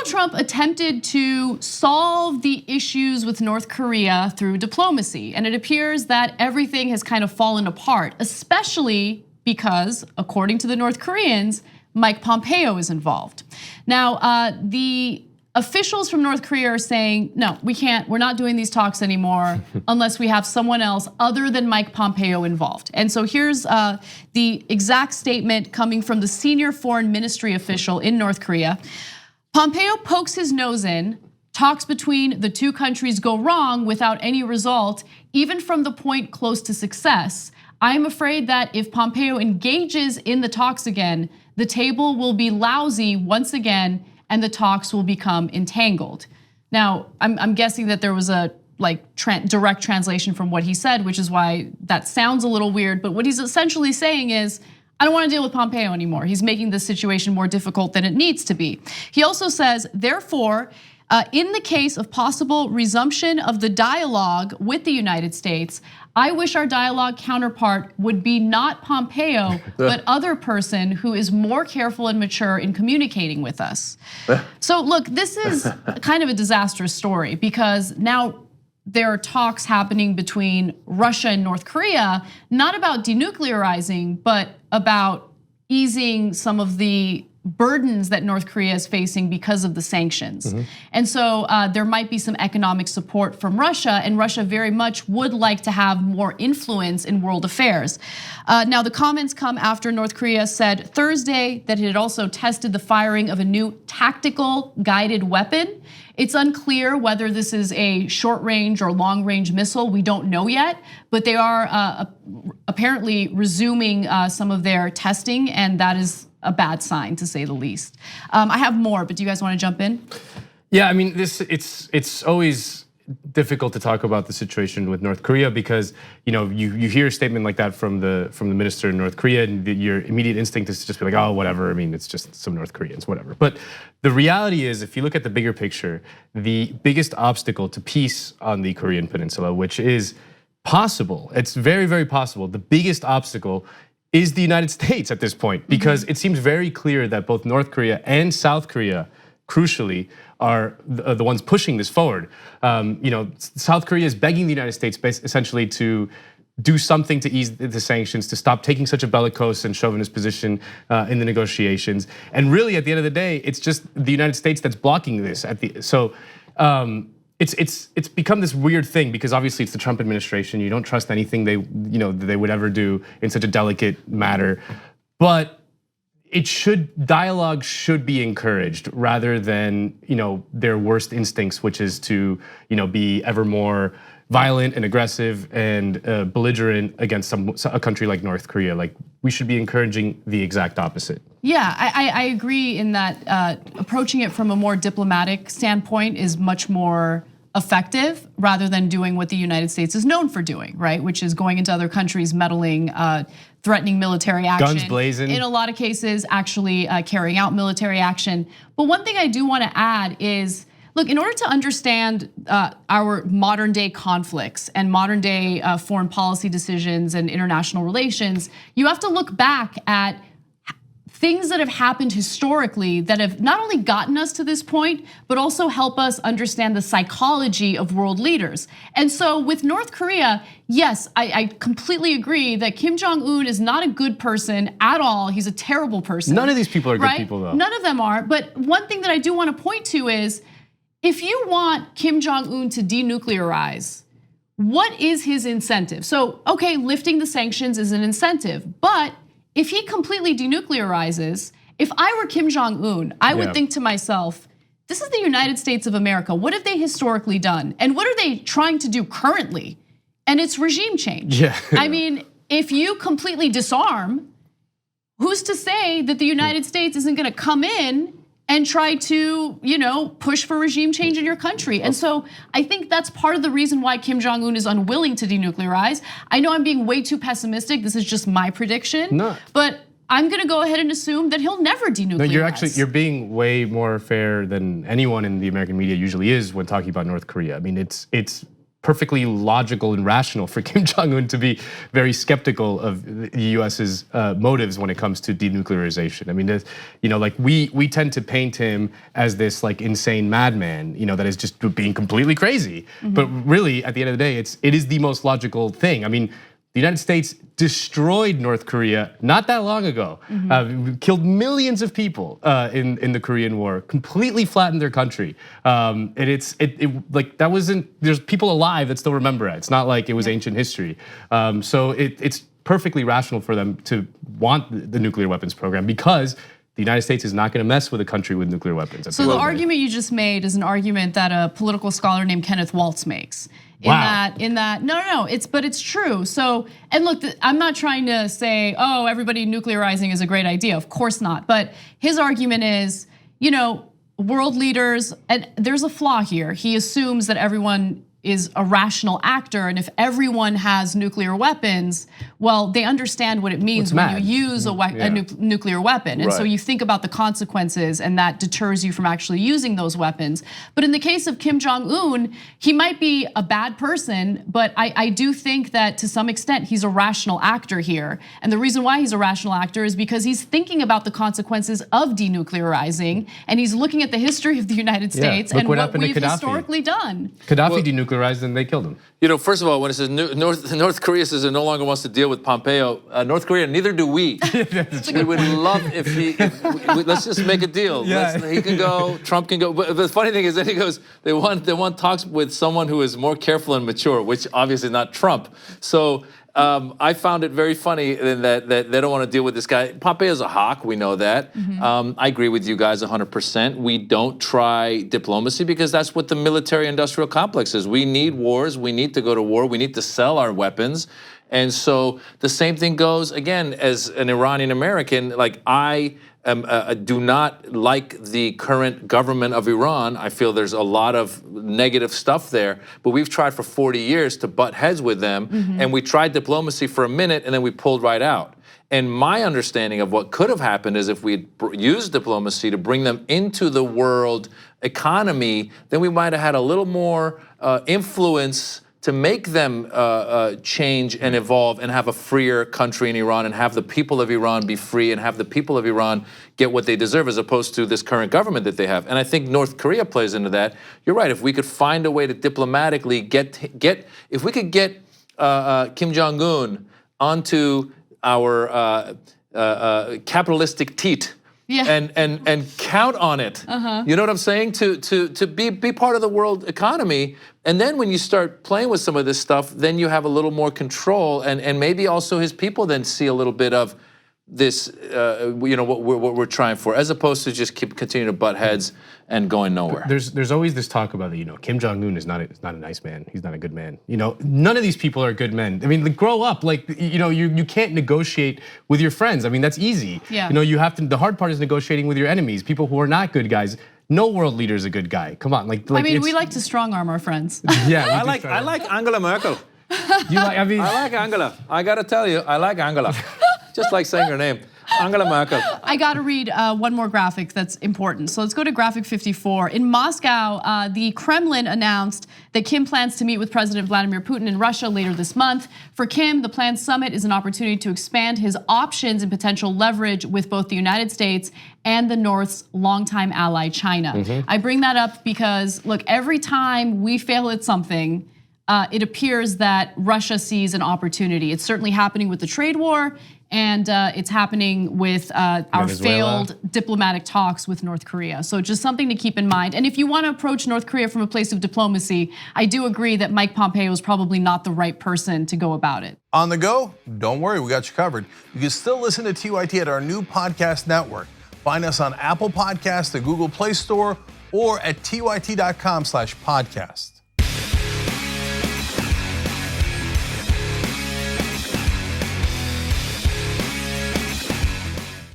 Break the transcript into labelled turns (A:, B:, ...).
A: Donald Trump attempted to solve the issues with North Korea through diplomacy, and it appears that everything has kind of fallen apart, especially because, according to the North Koreans, Mike Pompeo is involved. Now, the officials from North Korea are saying, no, we can't, we're not doing these talks anymore unless we have someone else other than Mike Pompeo involved. And so here's the exact statement coming from the senior foreign ministry official in North Korea. Pompeo pokes his nose in, talks between the two countries go wrong without any result, even from the point close to success. I am afraid that if Pompeo engages in the talks again, the table will be lousy once again, and the talks will become entangled. Now, I'm guessing that there was a direct translation from what he said, which is why that sounds a little weird. But what he's essentially saying is, I don't want to deal with Pompeo anymore. He's making this situation more difficult than it needs to be. He also says, therefore, in the case of possible resumption of the dialogue with the United States, I wish our dialogue counterpart would be not Pompeo, but other person who is more careful and mature in communicating with us. So look, this is kind of a disastrous story because now there are talks happening between Russia and North Korea, not about denuclearizing, but about easing some of the burdens that North Korea is facing because of the sanctions. And so there might be some economic support from Russia, and Russia very much would like to have more influence in world affairs. Now the comments come after North Korea said Thursday that it had also tested the firing of a new tactical guided weapon. It's unclear whether this is a short range or long range missile. We don't know yet, but they are apparently resuming some of their testing, and that is a bad sign, to say the least. I have more, but do you guys want to jump in?
B: Yeah, I mean, it's always difficult to talk about the situation with North Korea because you hear a statement like that from the minister in North Korea, and your immediate instinct is to just be like, oh, whatever. I mean, it's just some North Koreans, whatever. But the reality is, if you look at the bigger picture, the biggest obstacle to peace on the Korean Peninsula, which is possible, it's very, very possible. The biggest obstacle is the United States at this point, because it seems very clear that both North Korea and South Korea, crucially, are the ones pushing this forward. South Korea is begging the United States essentially to do something to ease the sanctions, to stop taking such a bellicose and chauvinist position in the negotiations. And really, at the end of the day, it's just the United States that's blocking this. It's become this weird thing because obviously it's the Trump administration. You don't trust anything they would ever do in such a delicate matter. But dialogue should be encouraged rather than their worst instincts, which is to be ever more violent and aggressive and belligerent against a country like North Korea. Like, we should be encouraging the exact opposite.
A: Yeah, I agree in that approaching it from a more diplomatic standpoint is much more effective rather than doing what the United States is known for doing, right? Which is going into other countries, meddling, threatening military action.
B: Guns blazing.
A: In a lot of cases, actually carrying out military action. But one thing I do want to add is, look, in order to understand our modern day conflicts and modern day foreign policy decisions and international relations, you have to look back at things that have happened historically that have not only gotten us to this point, but also help us understand the psychology of world leaders. And so with North Korea, yes, I completely agree that Kim Jong-un is not a good person at all. He's a terrible person.
B: None of these people are good people, though.
A: None of them are. But one thing that I do want to point to is, if you want Kim Jong-un to denuclearize, what is his incentive? So, okay, lifting the sanctions is an incentive, but if he completely denuclearizes, if I were Kim Jong-un, I would think to myself, this is the United States of America. What have they historically done? And what are they trying to do currently? And it's regime change.
B: Yeah.
A: I mean, if you completely disarm, who's to say that the United States isn't gonna come in and try to, push for regime change in your country? And so I think that's part of the reason why Kim Jong-un is unwilling to denuclearize. I know I'm being way too pessimistic. This is just my prediction.
B: No.
A: But I'm gonna go ahead and assume that he'll never denuclearize.
B: No, you're being way more fair than anyone in the American media usually is when talking about North Korea. I mean, it's perfectly logical and rational for Kim Jong-un to be very skeptical of the US's motives when it comes to denuclearization. I mean, like we tend to paint him as this like insane madman, that is just being completely crazy. But really, at the end of the day, it is the most logical thing. I mean, the United States destroyed North Korea not that long ago. Killed millions of people in the Korean War, completely flattened their country. And like that wasn't. There's people alive that still remember it. It's not like it was ancient history. So it's perfectly rational for them to want the nuclear weapons program because the United States is not going to mess with a country with nuclear weapons.
A: So the argument you just made is an argument that a political scholar named Kenneth Waltz makes. No, it's true. So, and look, I'm not trying to say, oh, everybody nuclearizing is a great idea. Of course not. But his argument is, world leaders, and there's a flaw here. He assumes that everyone is a rational actor, and if everyone has nuclear weapons, well, they understand what it means when you use a nuclear weapon. And so you think about the consequences, and that deters you from actually using those weapons. But in the case of Kim Jong-un, he might be a bad person, but I do think that to some extent he's a rational actor here. And the reason why he's a rational actor is because he's thinking about the consequences of denuclearizing, and he's looking at the history of the United States and what we've historically done.
B: Gaddafi denuclearized and they killed him.
C: First of all, when it says North Korea says it no longer wants to deal with Pompeo, North Korea, neither do we. We would love let's just make a deal. He can go, Trump can go. But the funny thing is, then he goes, they want talks with someone who is more careful and mature, which obviously is not Trump. So I found it very funny that they don't want to deal with this guy. Pompeo's a hawk, we know that. I agree with you guys 100%. We don't try diplomacy because that's what the military-industrial complex is. We need wars, we need to go to war, we need to sell our weapons. And so the same thing goes, again, as an Iranian American, like I do not like the current government of Iran. I feel there's a lot of negative stuff there, but we've tried for 40 years to butt heads with them, and we tried diplomacy for a minute, and then we pulled right out. And my understanding of what could have happened is if we used diplomacy to bring them into the world economy, then we might have had a little more influence to make them change and evolve and have a freer country in Iran and have the people of Iran be free and have the people of Iran get what they deserve as opposed to this current government that they have. And I think North Korea plays into that. You're right, if we could find a way to diplomatically if we could get Kim Jong-un onto our capitalistic teat, and count on it. You know what I'm saying? To be part of the world economy. And then when you start playing with some of this stuff, then you have a little more control, and maybe also his people then see a little bit of this, what we're trying for, as opposed to just continue to butt heads and going nowhere.
B: There's always this talk about Kim Jong-un is not a nice man. He's not a good man. None of these people are good men. I mean, grow up. You can't negotiate with your friends. I mean, that's easy. You have to. The hard part is negotiating with your enemies, people who are not good guys. No world leader is a good guy. Come on,
A: we like to strong arm our friends.
C: I like Angela Merkel. I like Angela. I gotta tell you, I like Angela. Just like saying her name, Angela Merkel.
A: I gotta read one more graphic that's important. So let's go to graphic 54. In Moscow, the Kremlin announced that Kim plans to meet with President Vladimir Putin in Russia later this month. For Kim, the planned summit is an opportunity to expand his options and potential leverage with both the United States and the North's longtime ally, China. I bring that up because, look, every time we fail at something, it appears that Russia sees an opportunity. It's certainly happening with the trade war, and it's happening with our failed diplomatic talks with North Korea. So just something to keep in mind. And if you want to approach North Korea from a place of diplomacy, I do agree that Mike Pompeo is probably not the right person to go about it.
D: On the go? Don't worry, we got you covered. You can still listen to TYT at our new podcast network. Find us on Apple Podcasts, the Google Play Store, or at tyt.com/podcast.